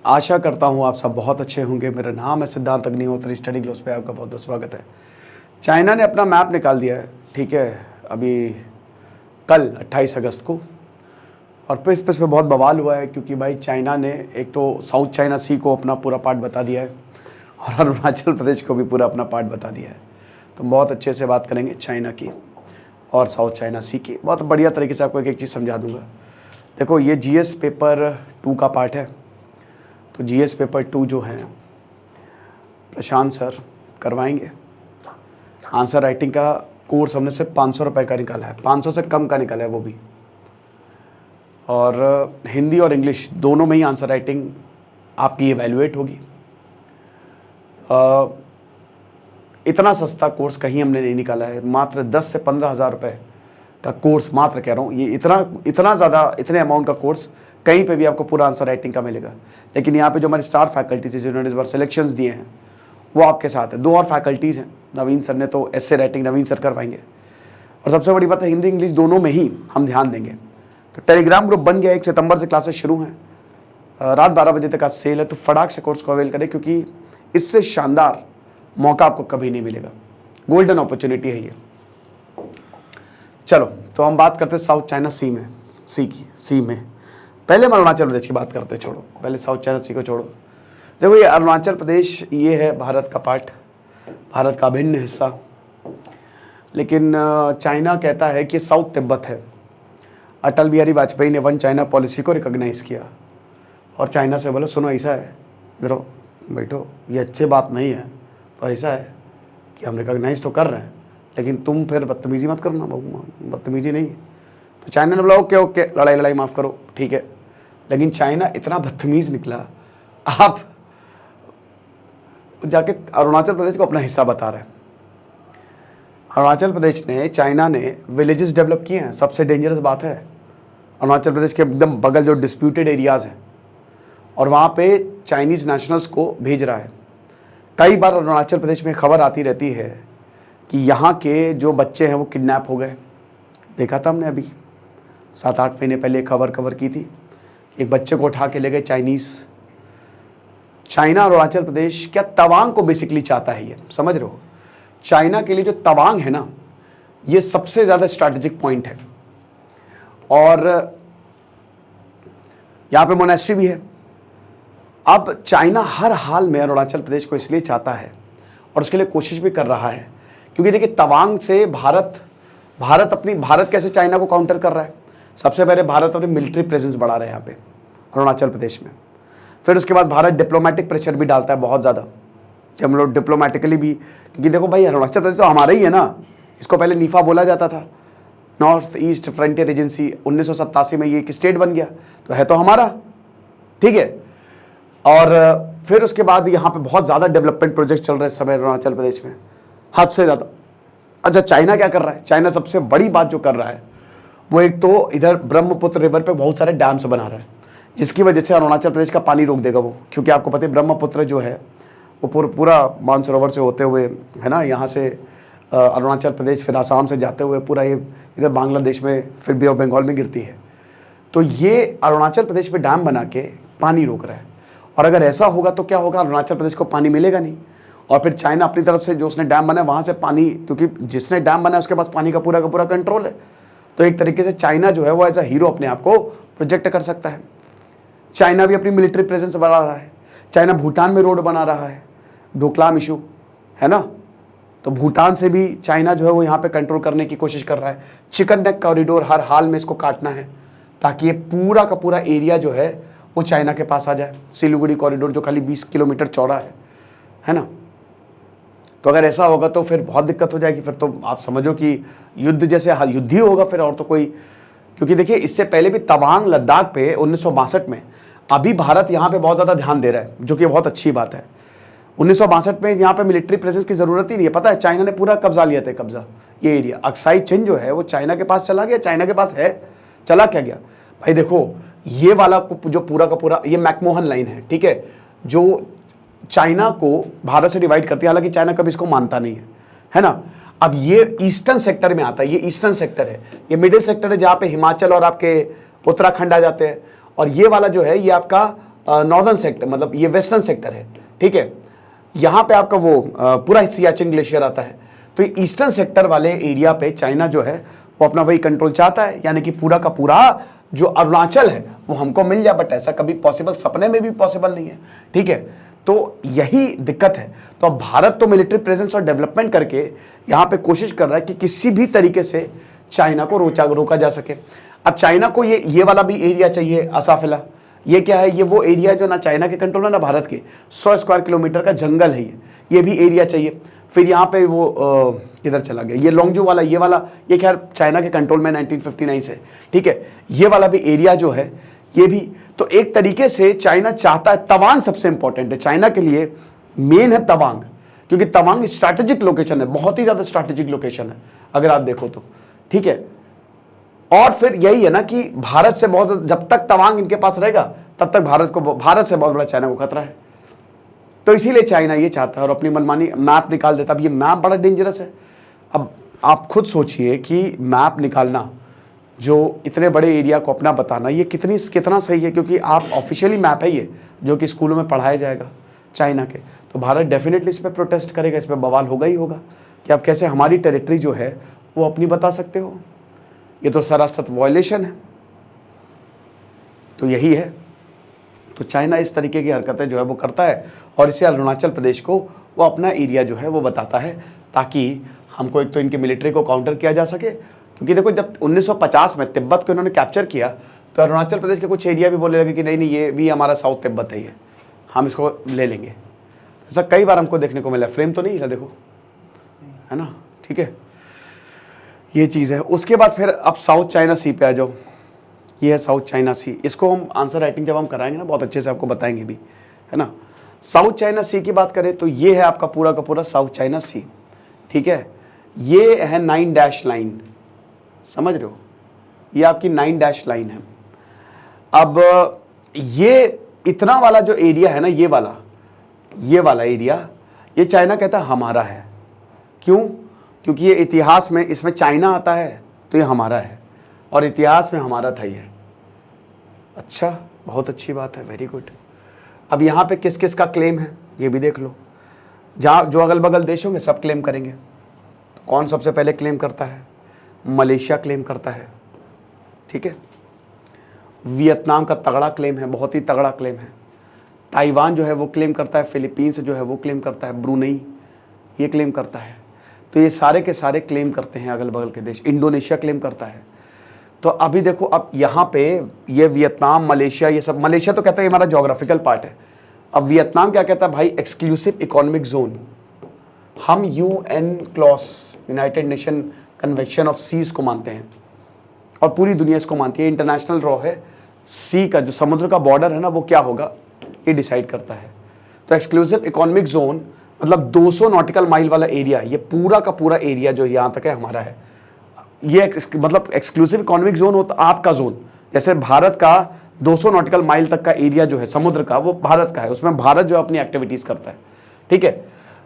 आशा करता हूँ आप सब बहुत अच्छे होंगे। मेरा नाम है सिद्धांत अग्निहोत्री, स्टडी ग्लोस पे आपका बहुत बहुत स्वागत है। चाइना ने अपना मैप निकाल दिया है, ठीक है, अभी कल 28 अगस्त को। और फिर इस पर बहुत बवाल हुआ है क्योंकि भाई चाइना ने एक तो साउथ चाइना सी को अपना पूरा पार्ट बता दिया है और अरुणाचल प्रदेश को भी पूरा अपना पार्ट बता दिया है। तो बहुत अच्छे से बात करेंगे चाइना की और साउथ चाइना सी की, बहुत बढ़िया तरीके से आपको एक एक चीज़ समझा दूंगा। देखो, ये जीएस पेपर 2 का पार्ट है। तो जीएस पेपर 2 जो है प्रशांत सर करवाएंगे। आंसर राइटिंग का कोर्स हमने सिर्फ 500 रुपये का निकाला है, 500 से कम का निकाला है वो भी। और हिंदी और इंग्लिश दोनों में ही आंसर राइटिंग आपकी इवैल्यूएट होगी। इतना सस्ता कोर्स कहीं हमने नहीं निकाला है, मात्र 10 से 15 हज़ार रुपये का कोर्स, मात्र कह रहा हूँ। ये इतना ज़्यादा, इतने अमाउंट का कोर्स कहीं पे भी आपको पूरा आंसर राइटिंग का मिलेगा। लेकिन यहाँ पे जो हमारे स्टार फैकल्टीज है जिन्होंने इस बार सिलेक्शंस दिए हैं वो आपके साथ है। 2 और फैकल्टीज़ हैं, नवीन सर ने तो एस्से राइटिंग नवीन सर करवाएंगे। और सबसे बड़ी बात है, हिंदी इंग्लिश दोनों में ही हम ध्यान देंगे। तो टेलीग्राम ग्रुप बन गया, 1 सितंबर से क्लासेस शुरू हैं, रात 12 बजे तक आज सेल है। तो फटाक से कोर्स को अवेल करें क्योंकि इससे शानदार मौका आपको कभी नहीं मिलेगा। गोल्डन अपॉर्चुनिटी है ये। चलो, तो हम बात करते हैं साउथ चाइना सी में, सी में पहले हम अरुणाचल प्रदेश की बात करते हैं। छोड़ो, पहले साउथ चाइना सी को छोड़ो। देखो, ये अरुणाचल प्रदेश ये है भारत का पार्ट, भारत का अभिन्न हिस्सा। लेकिन चाइना कहता है कि साउथ तिब्बत है। अटल बिहारी वाजपेयी ने 1 चाइना पॉलिसी को रिकॉग्नाइज किया और चाइना से बोला सुनो ऐसा है, इधर बैठो, ये अच्छी बात नहीं है। तो ऐसा है कि हम रिकॉग्नाइज तो कर रहे हैं लेकिन तुम फिर बदतमीजी मत करना, बदतमीजी नहीं। तो चाइना ने बोला ओके, लड़ाई माफ़ करो, ठीक है। लेकिन चाइना इतना बदतमीज़ निकला, आप जाके अरुणाचल प्रदेश को अपना हिस्सा बता रहे हैं। अरुणाचल प्रदेश ने, चाइना ने विलेजेस डेवलप किए हैं। सबसे डेंजरस बात है, अरुणाचल प्रदेश के एकदम बगल जो डिस्प्यूटेड एरियाज़ हैं और वहाँ पे चाइनीज़ नेशनल्स को भेज रहा है। कई बार अरुणाचल प्रदेश में खबर आती रहती है कि यहाँ के जो बच्चे हैं वो किडनैप हो गए। देखा था हमने अभी 7-8 महीने पहले खबर कवर की थी, एक बच्चे को उठा के ले गए चाइनीज़। चाइना अरुणाचल प्रदेश, क्या तवांग को बेसिकली चाहता है, ये समझ रहे हो। चाइना के लिए जो तवांग है ना, ये सबसे ज़्यादा स्ट्रैटेजिक पॉइंट है। और यहाँ पे मोनेस्ट्री भी है। अब चाइना हर हाल में अरुणाचल प्रदेश को इसलिए चाहता है और उसके लिए कोशिश भी कर रहा है क्योंकि देखिए, तवांग से भारत कैसे चाइना को काउंटर कर रहा है। सबसे पहले भारत अपनी मिलिट्री प्रेजेंस बढ़ा रहा है यहाँ पे अरुणाचल प्रदेश में। फिर उसके बाद भारत डिप्लोमेटिक प्रेशर भी डालता है बहुत ज़्यादा, जब हम लोग डिप्लोमेटिकली भी, क्योंकि देखो भाई, अरुणाचल प्रदेश तो हमारा ही है ना। इसको पहले नीफा बोला जाता था, नॉर्थ ईस्ट फ्रंटियर एजेंसी। 1987 में ये एक स्टेट बन गया, तो है तो हमारा, ठीक है। और फिर उसके बाद यहाँ पे बहुत ज़्यादा डेवलपमेंट प्रोजेक्ट चल रहे हैं इस समय अरुणाचल प्रदेश में, हद से ज़्यादा। अच्छा, चाइना क्या कर रहा है? चाइना सबसे बड़ी बात जो कर रहा है वो एक तो इधर ब्रह्मपुत्र रिवर पे बहुत सारे डैम्स बना रहा है, जिसकी वजह से अरुणाचल प्रदेश का पानी रोक देगा वो। क्योंकि आपको पता है ब्रह्मपुत्र जो है वो पूरा मानसरोवर से होते हुए, है ना, यहाँ से अरुणाचल प्रदेश, फिर आसाम से जाते हुए पूरा ये इधर बांग्लादेश में, फिर बे ऑफ बंगाल में गिरती है। तो ये अरुणाचल प्रदेश पे डैम बना के पानी रोक रहा है। और अगर ऐसा होगा तो क्या होगा, अरुणाचल प्रदेश को पानी मिलेगा नहीं। और फिर चाइना अपनी तरफ से जो उसने डैम बनाया वहाँ से पानी, क्योंकि जिसने डैम बनाया उसके पास पानी का पूरा कंट्रोल है। तो एक तरीके से चाइना जो है वो एज अ हीरो अपने आप को प्रोजेक्ट कर सकता है। चाइना भी अपनी मिलिट्री प्रेजेंस बढ़ा रहा है। चाइना भूटान में रोड बना रहा है, डोकलाम इशू है ना, तो भूटान से भी चाइना जो है वो यहाँ पे कंट्रोल करने की कोशिश कर रहा है। चिकन नेक कॉरिडोर हर हाल में इसको काटना है ताकि ये पूरा का पूरा एरिया जो है वो चाइना के पास आ जाए। सिलीगुड़ी कॉरिडोर जो खाली 20 किलोमीटर चौड़ा है ना। तो अगर ऐसा होगा तो फिर बहुत दिक्कत हो जाएगी। फिर तो आप समझो कि युद्ध जैसे युद्ध ही होगा फिर, और तो कोई। क्योंकि देखिए, इससे पहले भी तवांग लद्दाख पे 1962 में, अभी भारत यहाँ पे बहुत ज़्यादा ध्यान दे रहा है, जो कि बहुत अच्छी बात है। 1962 में यहाँ पे मिलिट्री प्रेजेंस की ज़रूरत ही नहीं है। पता है, चाइना ने पूरा कब्जा लिया था, ये एरिया अक्साई चिन जो है वो चाइना के पास चला गया। चाइना के पास है, चला क्या गया भाई। देखो, ये वाला जो पूरा का पूरा ये मैकमोहन लाइन है, ठीक है, जो चाइना को भारत से डिवाइड करती है। हालांकि चाइना कभी इसको मानता नहीं है ना। अब ये ईस्टर्न सेक्टर में आता है, ये ईस्टर्न सेक्टर है। ये मिडिल सेक्टर है जहाँ पे हिमाचल और आपके उत्तराखंड आ जाते हैं। और ये वाला जो है ये आपका नॉर्दर्न सेक्टर, मतलब ये वेस्टर्न सेक्टर है, ठीक है। यहाँ पे आपका वो पूरा सियाचिन ग्लेशियर आता है। तो ये ईस्टर्न सेक्टर वाले एरिया पे चाइना जो है वो अपना वही कंट्रोल चाहता है, यानी कि पूरा का पूरा जो अरुणाचल है वो हमको मिल जाए, बट ऐसा कभी पॉसिबल, सपने में भी पॉसिबल नहीं है, ठीक है। तो यही दिक्कत है। तो अब भारत तो मिलिट्री प्रेजेंस और डेवलपमेंट करके यहाँ पे कोशिश कर रहा है कि किसी भी तरीके से चाइना को रोका जा सके। अब चाइना को ये वाला भी एरिया चाहिए असाफिला। ये क्या है? ये वो एरिया जो ना चाइना के कंट्रोल है ना भारत के, 100 स्क्वायर किलोमीटर का जंगल है ये भी एरिया चाहिए। फिर यहाँ पे वो किधर चला गया, ये लोंगजू वाला, ये वाला, ये खैर चाइना के कंट्रोल में 1959 से, ठीक है। ये वाला भी एरिया जो है ये भी, तो एक तरीके से चाइना चाहता है, तवांग सबसे इंपॉर्टेंट है चाइना के लिए, मेन है तवांग, क्योंकि तवांग स्ट्रैटेजिक लोकेशन है, बहुत ही ज्यादा स्ट्रैटेजिक लोकेशन है अगर आप देखो तो, ठीक है। और फिर यही है ना कि भारत से बहुत, जब तक तवांग इनके पास रहेगा तब तक भारत से बहुत बड़ा चाइना को खतरा है। तो इसीलिए चाइना ये चाहता है और अपनी मनमानी मैप निकाल देता। अब ये मैप बड़ा डेंजरस है। अब आप खुद सोचिए कि मैप निकालना, जो इतने बड़े एरिया को अपना बताना, ये कितना सही है, क्योंकि आप ऑफिशियली मैप है ये, जो कि स्कूलों में पढ़ाया जाएगा चाइना के। तो भारत डेफिनेटली इस पर प्रोटेस्ट करेगा, इस पर बवाल होगा ही होगा कि आप कैसे हमारी टेरिटरी जो है वो अपनी बता सकते हो, ये तो सरासर वायलेशन है। तो यही है। तो चाइना इस तरीके की हरकतें जो है वो करता है और इसे अरुणाचल प्रदेश को वो अपना एरिया जो है वो बताता है, ताकि हमको एक तो इनके मिलिट्री को काउंटर किया जा सके। क्योंकि देखो जब 1950 में तिब्बत को इन्होंने कैप्चर किया तो अरुणाचल प्रदेश के कुछ एरिया भी बोलने लगे कि नहीं नहीं ये भी हमारा साउथ तिब्बत है, ये हम इसको ले लेंगे। ऐसा कई बार हमको देखने को मिला। फ्रेम तो नहीं हिला देखो, है ना, ठीक है, ये चीज़ है। उसके बाद फिर अब साउथ चाइना सी पे आ जाओ। ये है साउथ चाइना सी। इसको हम आंसर राइटिंग जब हम कराएंगे ना बहुत अच्छे से आपको बताएंगे भी, है ना। साउथ चाइना सी की बात करें तो ये है आपका पूरा का पूरा साउथ चाइना सी, ठीक है। ये है 9 डैश लाइन, समझ रहे हो, ये आपकी 9 डैश लाइन है। अब ये इतना वाला जो एरिया है ना, ये वाला एरिया, ये चाइना कहता है हमारा है। क्यों? क्योंकि ये इतिहास में इसमें चाइना आता है तो ये हमारा है, और इतिहास में हमारा था ये। अच्छा, बहुत अच्छी बात है, वेरी गुड। अब यहाँ पे किस किस का क्लेम है ये भी देख लो। जहाँ जो अगल बगल देश होंगे सब क्लेम करेंगे। तो कौन सबसे पहले क्लेम करता है? मलेशिया क्लेम करता है, ठीक है। वियतनाम का तगड़ा क्लेम है, बहुत ही तगड़ा क्लेम है। ताइवान जो है वो क्लेम करता है, फिलीपींस जो है वो क्लेम करता है, ब्रूनेई ये क्लेम करता है। तो ये सारे के सारे क्लेम करते हैं अगल बगल के देश। इंडोनेशिया क्लेम करता है। तो अभी देखो, अब यहाँ पे ये वियतनाम, मलेशिया, ये सब, मलेशिया तो कहता है हमारा ज्योग्राफिकल पार्ट है। अब वियतनाम क्या कहता है? भाई एक्सक्लूसिव इकोनॉमिक जोन। हम UN clause, United Nation Convention of seas को मानते हैं और पूरी दुनिया इसको मानती है। इंटरनेशनल लॉ है, सी का जो समुद्र का बॉर्डर है ना वो क्या होगा ये डिसाइड करता है। तो एक्सक्लूसिव इकोनॉमिक जोन मतलब 200 नॉटिकल माइल वाला एरिया, ये पूरा का पूरा एरिया जो यहाँ तक है हमारा है। ये मतलब एक्सक्लूसिव इकोनॉमिक जोन होता आपका जोन, जैसे भारत का 200 नॉटिकल माइल तक का एरिया जो है समुद्र का वो भारत का है, उसमें भारत जो अपनी एक्टिविटीज करता है, ठीक है।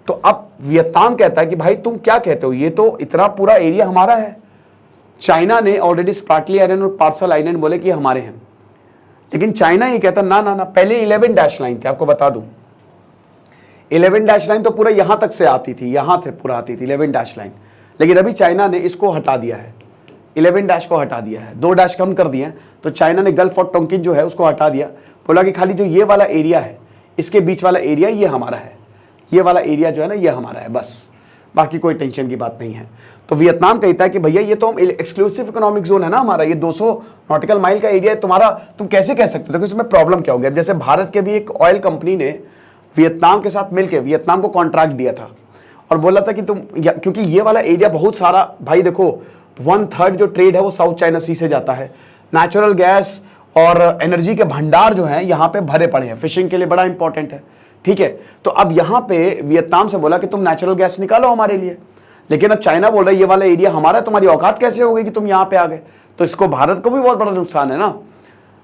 तो अब वियतनाम कहता है कि भाई तुम क्या कहते हो, ये तो इतना पूरा एरिया हमारा है। चाइना ने ऑलरेडी स्पार्टली आइलैंड और पार्सल आइलैंड बोले कि हमारे हैं, लेकिन चाइना ये कहता ना ना ना, पहले 11 डैश लाइन थे, आपको बता दूं 11 डैश लाइन तो पूरा यहां तक से आती थी, यहां से पूरा आती थी 11 डैश लाइन। लेकिन अभी चाइना ने इसको हटा दिया है, 11 डैश को हटा दिया है, 2 डैश कम कर दिए हैं। तो चाइना ने गल्फ ऑफ टोंकिन जो है उसको हटा दिया, बोला कि खाली जो ये वाला एरिया है इसके बीच वाला एरिया ये हमारा है, ये वाला एरिया जो है ना ये हमारा है, बस बाकी कोई टेंशन की बात नहीं है। तो वियतनाम कहता है कि भैया ये तो हम एक्सक्लूसिव इकोनॉमिक जोन है ना हमारा, ये 200 नॉटिकल माइल का एरिया है तुम्हारा, तुम कैसे कह सकते हो। देखो इसमें प्रॉब्लम क्या हो गया, जैसे भारत के भी एक ऑयल कंपनी ने वियतनाम के साथ मिलकर वियतनाम को कॉन्ट्रैक्ट दिया था और बोला था कि तुम क्योंकि ये वाला एरिया बहुत सारा, भाई देखो 1/3 जो ट्रेड है वो साउथ चाइना सी से जाता है। नेचुरल गैस और एनर्जी के भंडार जो हैं यहाँ पे भरे पड़े हैं, फिशिंग के लिए बड़ा इंपॉर्टेंट है, ठीक है। तो अब यहाँ पे वियतनाम से बोला कि तुम नेचुरल गैस निकालो हमारे लिए, लेकिन अब चाइना बोल रहा है ये वाला एरिया हमारा है, तुम्हारी औकात कैसे हो गई कि तुम यहाँ पे आ गए। तो इसको भारत को भी बहुत बड़ा नुकसान है ना।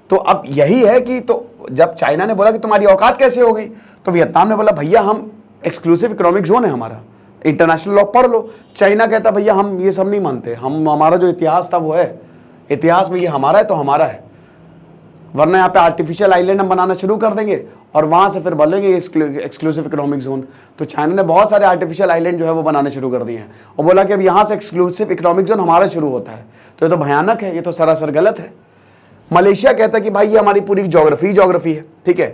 तो अब यही है कि तो जब चाइना ने बोला कि तुम्हारी औकात कैसे हो गई, तो वियतनाम ने बोला भैया हम एक्सक्लूसिव इकोनॉमिक जोन है हमारा, इंटरनेशनल लॉ पढ़ लो। चाइना कहता भैया हम ये सब नहीं मानते, हम हमारा जो इतिहास था वो है, इतिहास में ये हमारा है तो हमारा है। वरना यहाँ पे आर्टिफिशियल आइलैंड हम बनाना शुरू कर देंगे और वहाँ से फिर बोलेंगे एक्सक्लूसिव इकोनॉमिक जोन। तो चाइना ने बहुत सारे आर्टिफिशियल आइलैंड जो है वो बनाने शुरू कर दिए हैं और बोला कि अब यहाँ से एक्सक्लूसिव इकोनॉमिक जोन हमारा शुरू होता है। तो ये तो भयानक है, ये तो सरासर गलत है। मलेशिया कहता है कि भाई ये हमारी पूरी ज्योग्राफी है, ठीक है,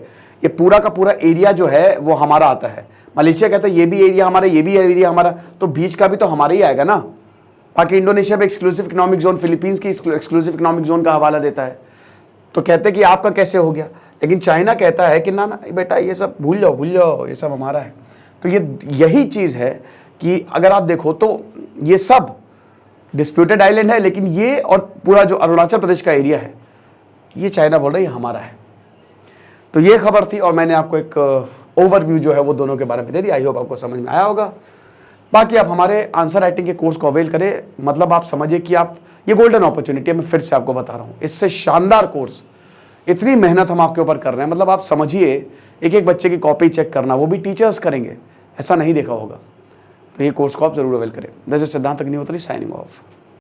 ये पूरा का पूरा एरिया जो है वो हमारा आता है। मलेशिया कहता है ये भी एरिया हमारा, ये भी एरिया हमारा, तो बीच का भी तो हमारा ही आएगा ना। बाकी इंडोनेशिया में एक्सक्लूसिव इकोनॉमिक जोन, फिलीपींस की एक्सक्लूसिव इकोनॉमिक जोन का हवाला देता है। तो कहते हैं कि आपका कैसे हो गया, लेकिन चाइना कहता है कि ना ना बेटा ये सब भूल जाओ, ये सब हमारा है। तो ये यही चीज़ है कि अगर आप देखो तो ये सब डिस्प्यूटेड आइलैंड है, लेकिन ये और पूरा जो अरुणाचल प्रदेश का एरिया है ये चाइना बोल रहा है ये हमारा है। तो ये खबर थी और मैंने आपको एक ओवरव्यू जो है वो दोनों के बारे में दे दिया। आई होप आपको समझ में आया होगा। बाकी आप हमारे आंसर राइटिंग के कोर्स को अवेल करें, मतलब आप समझिए कि आप ये गोल्डन अपॉर्चुनिटी है, मैं फिर से आपको बता रहा हूँ, इससे शानदार कोर्स, इतनी मेहनत हम आपके ऊपर कर रहे हैं, मतलब आप समझिए एक एक बच्चे की कॉपी चेक करना, वो भी टीचर्स करेंगे, ऐसा नहीं देखा होगा। तो ये कोर्स को आप जरूर अवेल करें। दिस इज सिद्धांत अग्निहोत्री साइनिंग ऑफ।